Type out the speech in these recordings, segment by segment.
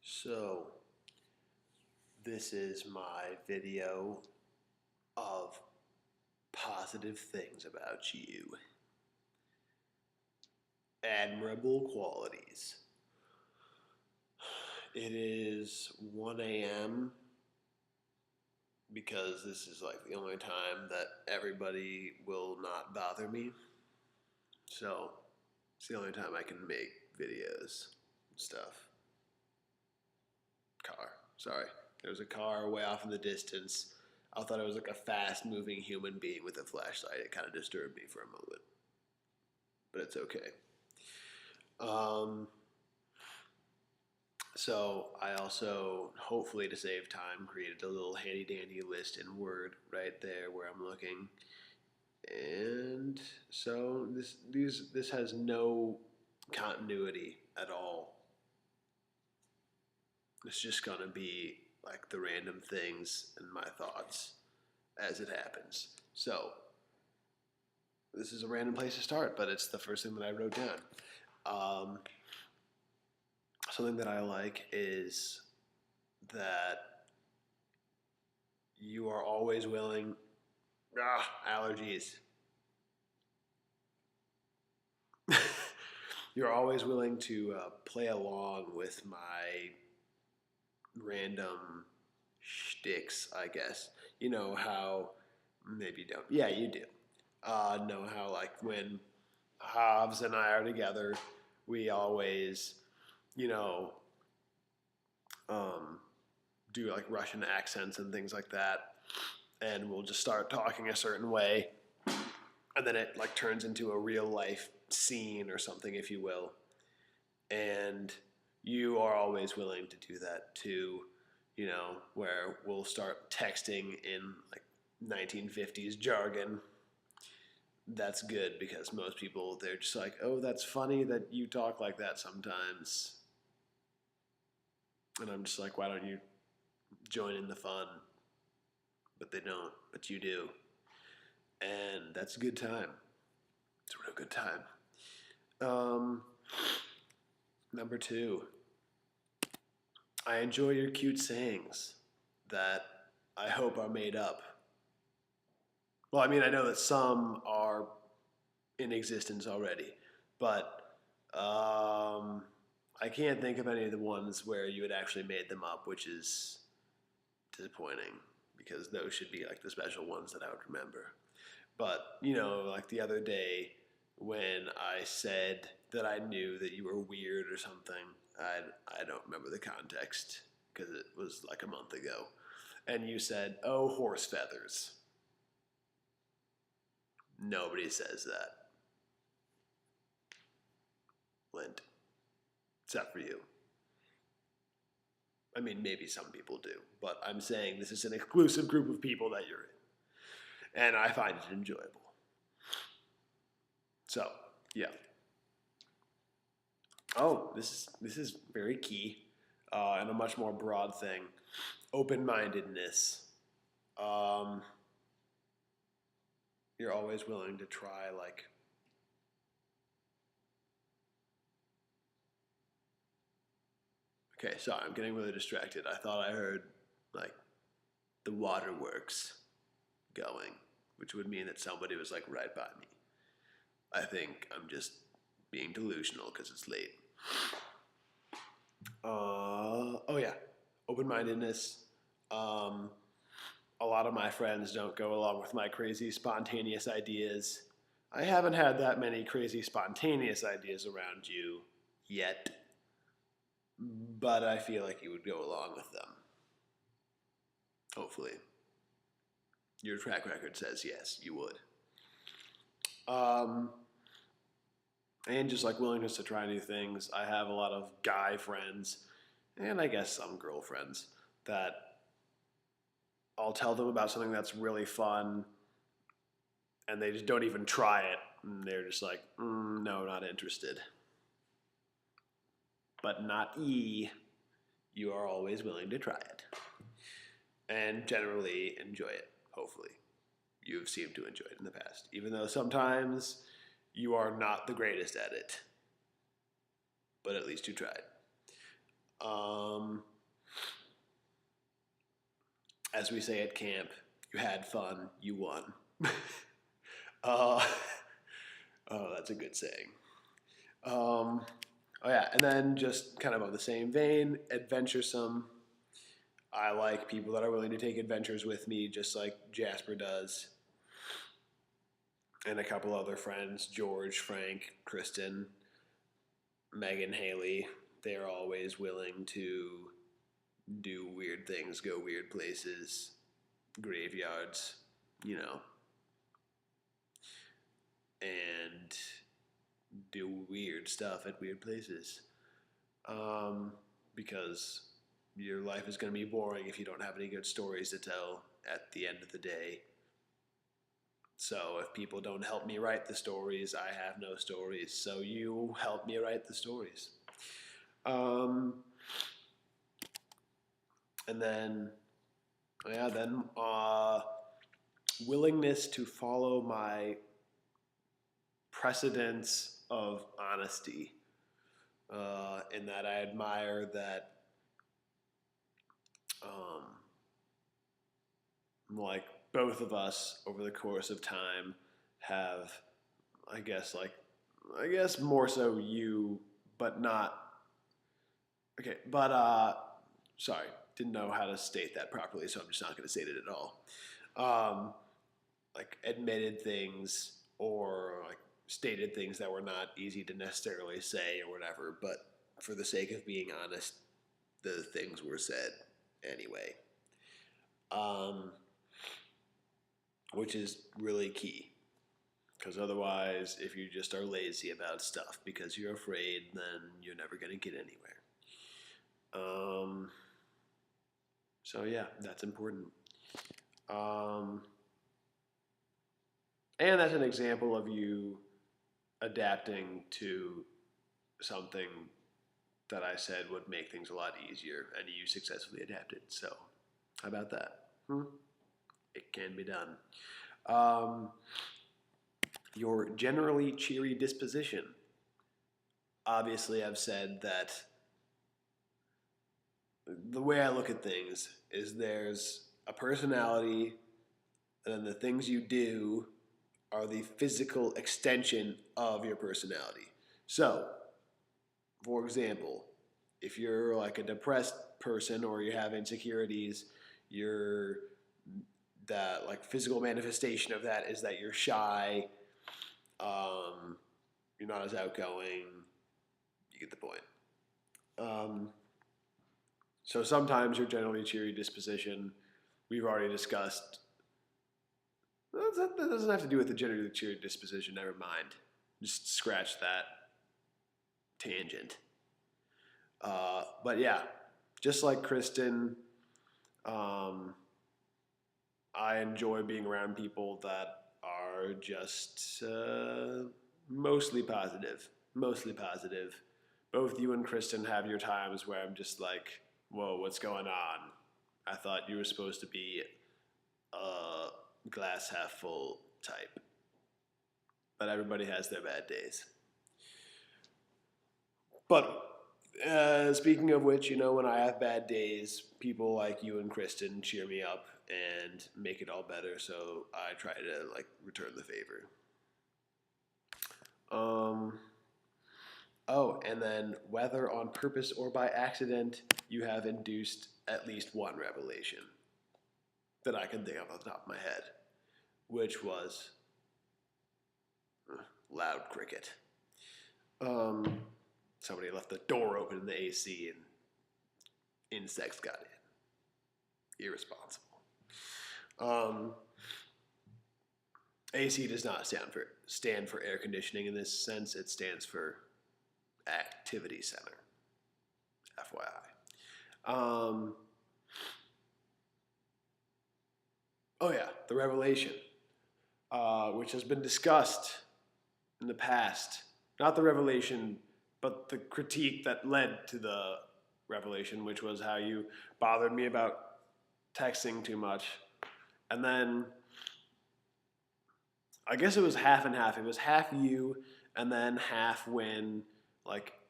So, this is my video of positive things about you. Admirable qualities. It is 1 a.m. because this is like the only time that everybody will not bother me. So, it's the only time I can make videos and stuff. Car. Sorry. There's a car way off in the distance. I thought it was like a fast moving human being with a flashlight. It kind of disturbed me for a moment. But it's okay. So I also, hopefully to save time, created a little handy dandy list in Word right there where I'm looking. And so this has no continuity at all. It's just gonna be like the random things and my thoughts as it happens. So this is a random place to start, but it's the first thing that I wrote down. Something that I like is that you are always willing. Allergies. You're always willing to play along with my random shticks, I guess. You know how, maybe you don't. Yeah, you do. Know how, like, when Hobbs and I are together, we always, you know, do like Russian accents and things like that. And we'll just start talking a certain way. And then it like turns into a real life scene or something, if you will. And you are always willing to do that too, you know, where we'll start texting in like 1950s jargon. That's good because most people, they're just like, oh, that's funny that you talk like that sometimes. And I'm just like, why don't you join in the fun? But they don't, but you do. And that's a good time. It's a real good time. Number 2, I enjoy your cute sayings that I hope are made up. Well, I mean, I know that some are in existence already, but I can't think of any of the ones where you had actually made them up, which is disappointing because those should be like the special ones that I would remember. But, you know, like the other day when I said that I knew that you were weird or something, I don't remember the context because it was like a month ago. And you said, oh, horse feathers. Nobody says that. Lint. Except for you. I mean, maybe some people do, but I'm saying this is an exclusive group of people that you're in. And I find it enjoyable. So, yeah. Oh, this is very key and a much more broad thing. Open-mindedness. You're always willing to try, like, okay, sorry, I'm getting really distracted. I thought I heard, like, the waterworks going, which would mean that somebody was, like, right by me. I think I'm just being delusional because it's late. Oh yeah, open-mindedness. A lot of my friends don't go along with my crazy spontaneous ideas. I haven't had that many crazy spontaneous ideas around you yet, but I feel like you would go along with them. Hopefully. Your track record says yes, you would. And just like willingness to try new things. I have a lot of guy friends, and I guess some girlfriends, that I'll tell them about something that's really fun, and they just don't even try it. And they're just like, no, not interested. But not E. You are always willing to try it. And generally enjoy it, hopefully. You've seemed to enjoy it in the past, even though sometimes you are not the greatest at it. But at least you tried. as we say at camp, you had fun, you won. uh, oh, that's a good saying. Oh yeah, and then just kind of on the same vein, adventuresome. I like people that are willing to take adventures with me, just like Jasper does. And a couple other friends, George, Frank, Kristen, Megan, Haley. They're always willing to do weird things, go weird places, graveyards, you know, and do weird stuff at weird places. Because your life is going to be boring if you don't have any good stories to tell at the end of the day. So if people don't help me write the stories, I have no stories. So you help me write the stories. And then, willingness to follow my precedents of honesty. In that I admire that, like both of us over the course of time have, I guess more so you, but not, okay, but, sorry, didn't know how to state that properly, so I'm just not going to state it at all. Like admitted things or like stated things that were not easy to necessarily say or whatever, but for the sake of being honest, the things were said anyway. Which is really key. Because otherwise, if you just are lazy about stuff because you're afraid, then you're never going to get anywhere. So yeah, that's important. And that's an example of you adapting to something that I said would make things a lot easier, and you successfully adapted. So, how about that? It can be done. Your generally cheery disposition. Obviously, I've said that the way I look at things is there's a personality, and then the things you do are the physical extension of your personality. So, for example, if you're like a depressed person or you have insecurities, that like physical manifestation of that is that you're shy, you're not as outgoing, you get the point. So sometimes you're generally cheery disposition. We've already discussed. That doesn't have to do with the generally cheery disposition. Never mind. Just scratch that tangent. But yeah, just like Kristen, I enjoy being around people that are just mostly positive. Mostly positive. Both you and Kristen have your times where I'm just like, whoa, what's going on? I thought you were supposed to be a glass half full type. But everybody has their bad days. But speaking of which, when I have bad days, people like you and Kristen cheer me up and make it all better, so I try to return the favor. And then whether on purpose or by accident, you have induced at least one revelation that I can think of off the top of my head, which was loud cricket. Somebody left the door open in the AC and insects got in. Irresponsible. AC does not stand for air conditioning in this sense. It stands for activity center. FYI. Oh yeah, the revelation, which has been discussed in the past. Not the revelation, but the critique that led to the revelation, which was how you bothered me about texting too much. And then I guess it was half and half. It was half you, and then half when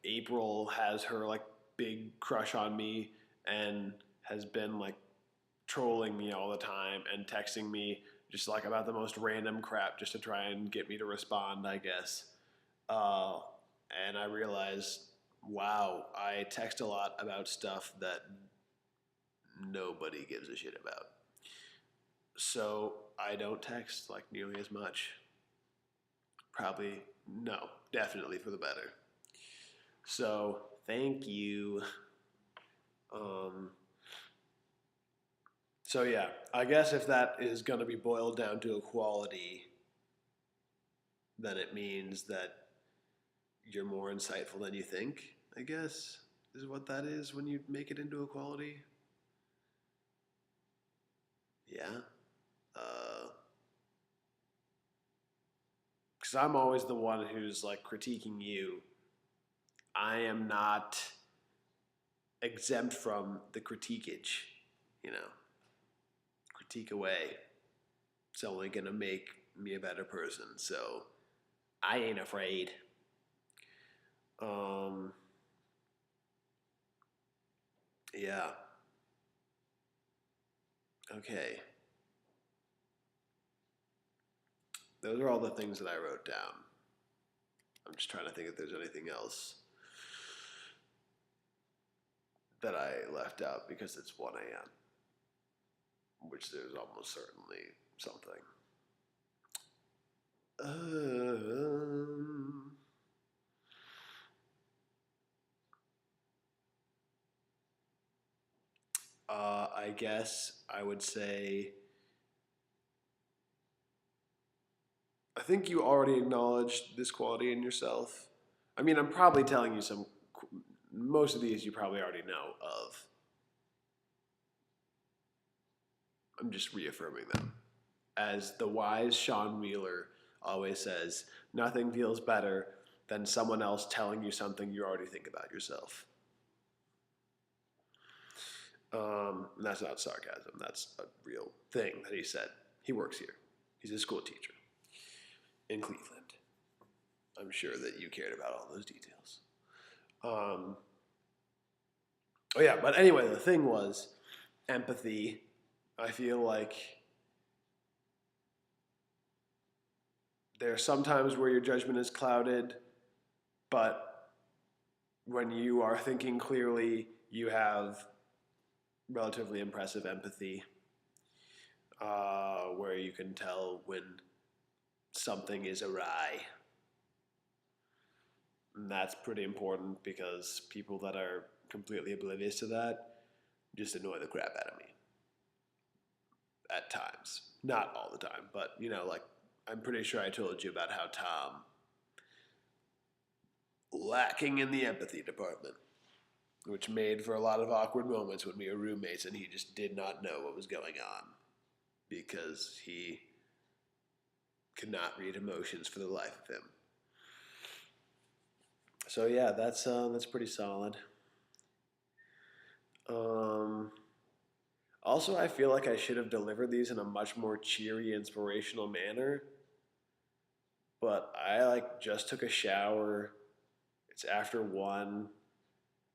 April has her big crush on me and has been trolling me all the time and texting me just like about the most random crap just to try and get me to respond, I guess. Uh, and I realized, wow, I text a lot about stuff that nobody gives a shit about. So I don't text like nearly as much. Probably, no, definitely for the better. So thank you. Um, so yeah, I guess if that is going to be boiled down to a quality, then it means that you're more insightful than you think, I guess, is what that is when you make it into a quality. Yeah. Because I'm always the one who's like critiquing you. I am not exempt from the critiquage, you know. Critique away. It's only going to make me a better person. So I ain't afraid. Um, yeah. Okay. Those are all the things that I wrote down. I'm just trying to think if there's anything else that I left out because it's 1 a.m., which there's almost certainly something. Um, I guess I would say, I think you already acknowledged this quality in yourself. I mean, I'm probably telling you most of these you probably already know of. I'm just reaffirming them. As the wise Sean Wheeler always says, nothing feels better than someone else telling you something you already think about yourself. And that's not sarcasm. That's a real thing that he said. He works here. He's a school teacher in Cleveland. I'm sure that you cared about all those details. Oh yeah, but anyway, the thing was empathy. I feel like there are some times where your judgment is clouded, but when you are thinking clearly, you have relatively impressive empathy, where you can tell when something is awry. And that's pretty important because people that are completely oblivious to that just annoy the crap out of me. At times. Not all the time, but like I'm pretty sure I told you about how Tom lacking in the empathy department, which made for a lot of awkward moments when we were roommates and he just did not know what was going on because he could not read emotions for the life of him. So yeah, that's pretty solid. Also, I feel like I should have delivered these in a much more cheery, inspirational manner. But I just took a shower. It's after 1.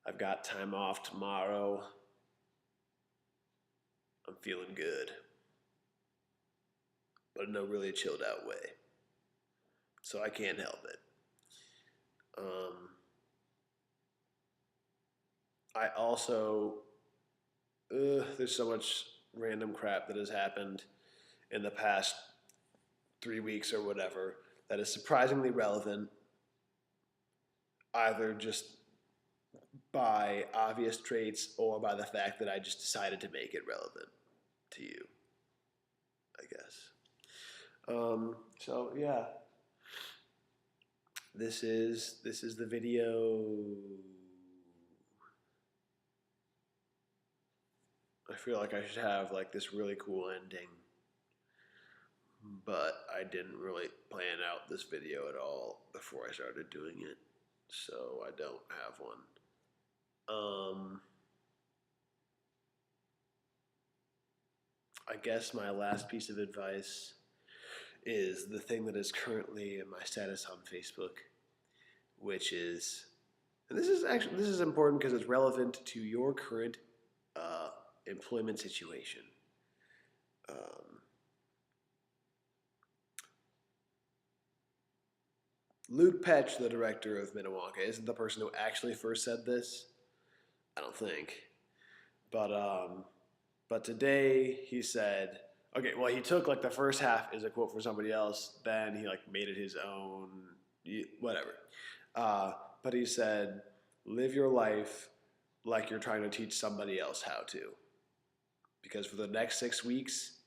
I've got time off tomorrow. I'm feeling good. But in a really chilled out way. So I can't help it. I also, there's so much random crap that has happened in the past 3 weeks or whatever that is surprisingly relevant, either just by obvious traits or by the fact that I just decided to make it relevant to you, I guess. So yeah, this is the video. I feel like I should have this really cool ending, but I didn't really plan out this video at all before I started doing it, so I don't have one. I guess my last piece of advice is the thing that is currently in my status on Facebook, which is, and this is important because it's relevant to your current employment situation. Um, Luke Petch, the director of Minnewanka, isn't the person who actually first said this. I don't think. But today he said, okay, well he took like the first half is a quote from somebody else, then he like made it his own, whatever. But he said, live your life like you're trying to teach somebody else how to, because for the next 6 weeks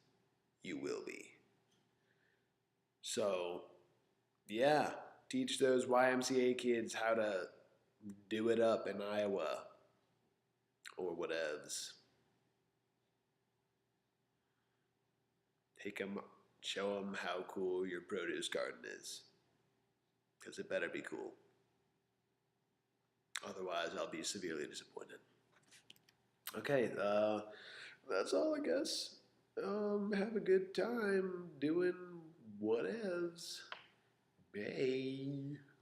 you will be. So yeah, teach those YMCA kids how to do it up in Iowa or whatevs. Take them, show them how cool your produce garden is, because it better be cool. Otherwise, I'll be severely disappointed. Okay, that's all, I guess. Have a good time doing whatevs. Bye.